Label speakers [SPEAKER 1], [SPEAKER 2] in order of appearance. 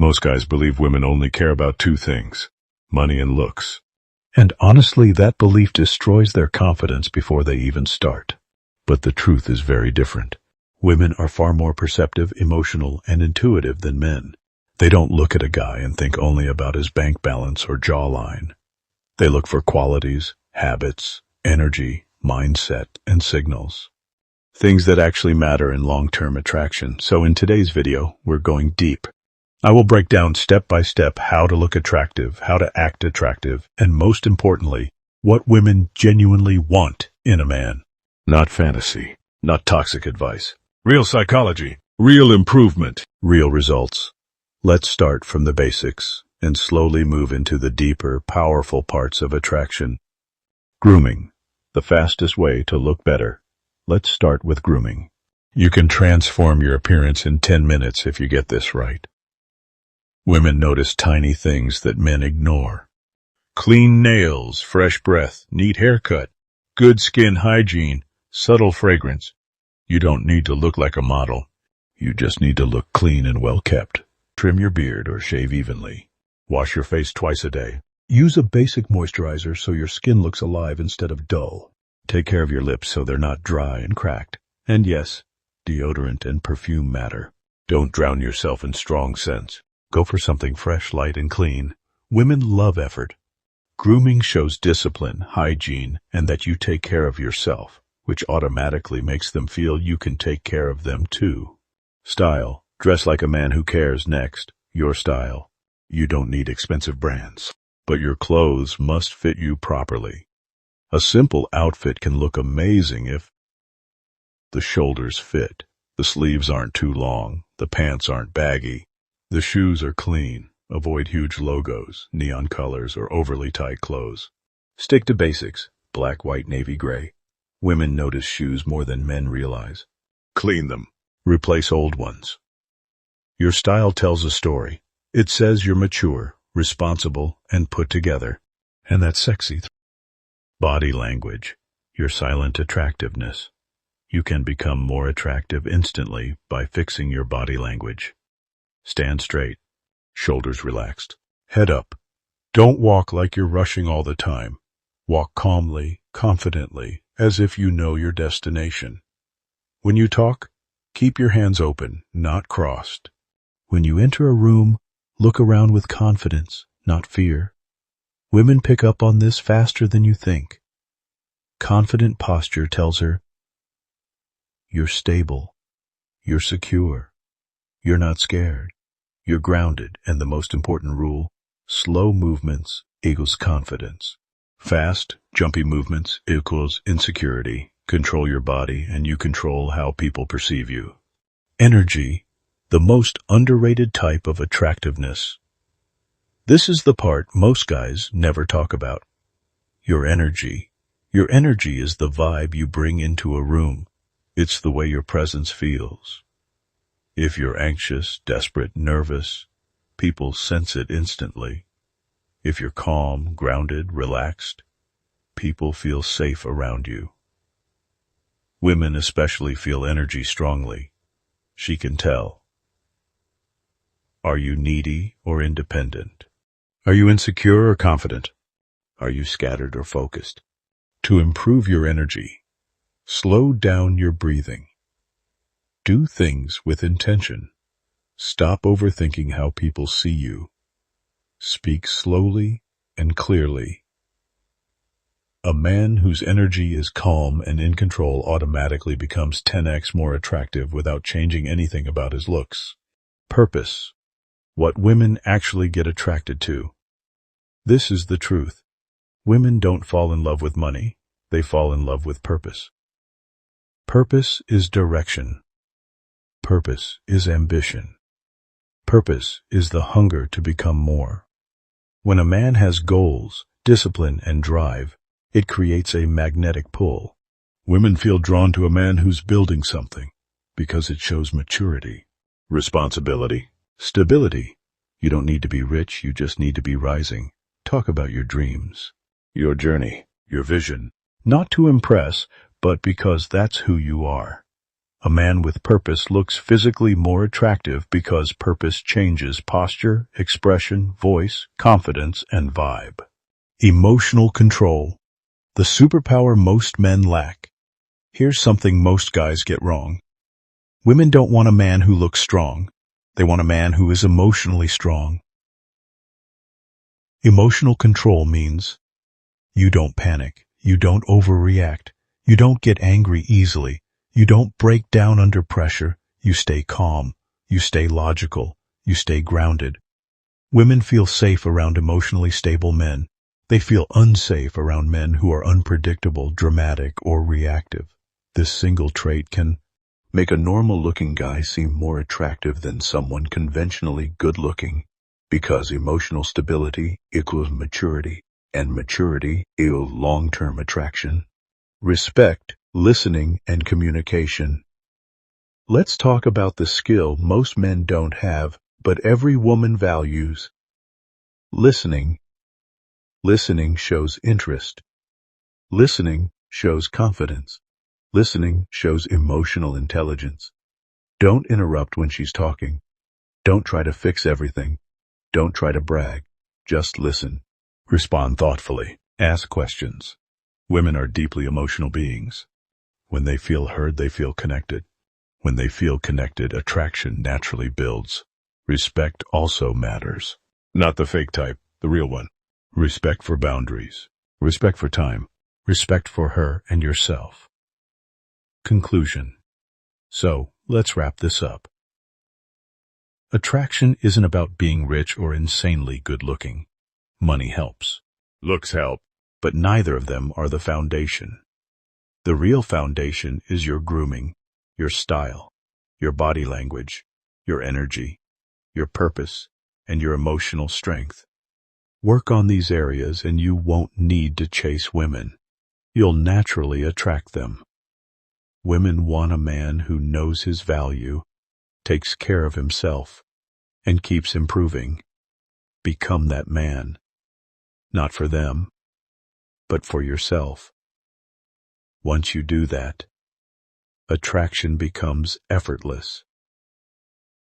[SPEAKER 1] Most guys believe women only care about two things: money and looks. And honestly, that belief destroys their confidence before they even start. But the truth is very different. Women are far more perceptive, emotional, and intuitive than men. They don't look at a guy and think only about his bank balance or jawline. They look for qualities, habits, energy, mindset, and signals. Things that actually matter in long-term attraction. So in today's video, we're going deep. I will break down step by step how to look attractive, how to act attractive, and most importantly, what women genuinely want in a man. Not fantasy, not toxic advice. Real psychology, real improvement, real results. Let's start from the basics and slowly move into the deeper, powerful parts of attraction. Grooming, the fastest way to look better. Let's start with grooming. You can transform your appearance in 10 minutes if you get this right. Women notice tiny things that men ignore. Clean nails, fresh breath, neat haircut, good skin hygiene, subtle fragrance. You don't need to look like a model. You just need to look clean and well kept. Trim your beard or shave evenly. Wash your face twice a day. Use a basic moisturizer so your skin looks alive instead of dull. Take care of your lips so they're not dry and cracked. And yes, deodorant and perfume matter. Don't drown yourself in strong scents. Go for something fresh, light, and clean. Women love effort. Grooming shows discipline, hygiene, and that you take care of yourself, which automatically makes them feel you can take care of them too. Style. Dress like a man who cares. Next, your style. You don't need expensive brands, but your clothes must fit you properly. A simple outfit can look amazing if the shoulders fit, the sleeves aren't too long, the pants aren't baggy, the shoes are clean. Avoid huge logos, neon colors, or overly tight clothes. Stick to basics: black, white, navy, gray. Women notice shoes more than men realize. Clean them. Replace old ones. Your style tells a story. It says you're mature, responsible, and put together. And that's sexy. Body language. Your silent attractiveness. You can become more attractive instantly by fixing your body language. Stand straight. Shoulders relaxed. Head up. Don't walk like you're rushing all the time. Walk calmly, confidently, as if you know your destination. When you talk, keep your hands open, not crossed. When you enter a room, look around with confidence, not fear. Women pick up on this faster than you think. Confident posture tells her you're stable, you're secure, you're not scared, you're grounded, and the most important rule: slow movements equals confidence. Fast, jumpy movements equals insecurity. Control your body and you control how people perceive you. Energy, the most underrated type of attractiveness. This is the part most guys never talk about. Your energy. Your energy is the vibe you bring into a room. It's the way your presence feels. If you're anxious, desperate, nervous, people sense it instantly. If you're calm, grounded, relaxed, people feel safe around you. Women especially feel energy strongly. She can tell. Are you needy or independent? Are you insecure or confident? Are you scattered or focused? To improve your energy, slow down your breathing. Do things with intention. Stop overthinking how people see you. Speak slowly and clearly. A man whose energy is calm and in control automatically becomes 10x more attractive without changing anything about his looks. Purpose. What women actually get attracted to. This is the truth. Women don't fall in love with money. They fall in love with purpose. Purpose is direction. Purpose is ambition. Purpose is the hunger to become more. When a man has goals, discipline, and drive, it creates a magnetic pull. Women feel drawn to a man who's building something because it shows maturity, responsibility, stability. You don't need to be rich, you just need to be rising. Talk about your dreams, your journey, your vision. Not to impress, but because that's who you are. A man with purpose looks physically more attractive because purpose changes posture, expression, voice, confidence, and vibe. Emotional control, the superpower most men lack. Here's something most guys get wrong. Women don't want a man who looks strong. They want a man who is emotionally strong. Emotional control means you don't panic, you don't overreact, you don't get angry easily, you don't break down under pressure, you stay calm, you stay logical, you stay grounded. Women feel safe around emotionally stable men. They feel unsafe around men who are unpredictable, dramatic, or reactive. This single trait can make a normal-looking guy seem more attractive than someone conventionally good-looking, because emotional stability equals maturity, and maturity equals long-term attraction. Respect, listening, and communication. Let's talk about the skill most men don't have, but every woman values. Listening. Listening shows interest. Listening shows confidence. Listening shows emotional intelligence. Don't interrupt when she's talking. Don't try to fix everything. Don't try to brag. Just listen. Respond thoughtfully. Ask questions. Women are deeply emotional beings. When they feel heard, they feel connected. When they feel connected, attraction naturally builds. Respect also matters. Not the fake type, the real one. Respect for boundaries. Respect for time. Respect for her and yourself. Conclusion. So, let's wrap this up. Attraction isn't about being rich or insanely good-looking. Money helps. Looks help. But neither of them are the foundation. The real foundation is your grooming, your style, your body language, your energy, your purpose, and your emotional strength. Work on these areas and you won't need to chase women. You'll naturally attract them. Women want a man who knows his value, takes care of himself, and keeps improving. Become that man. Not for them, but for yourself. Once you do that, attraction becomes effortless.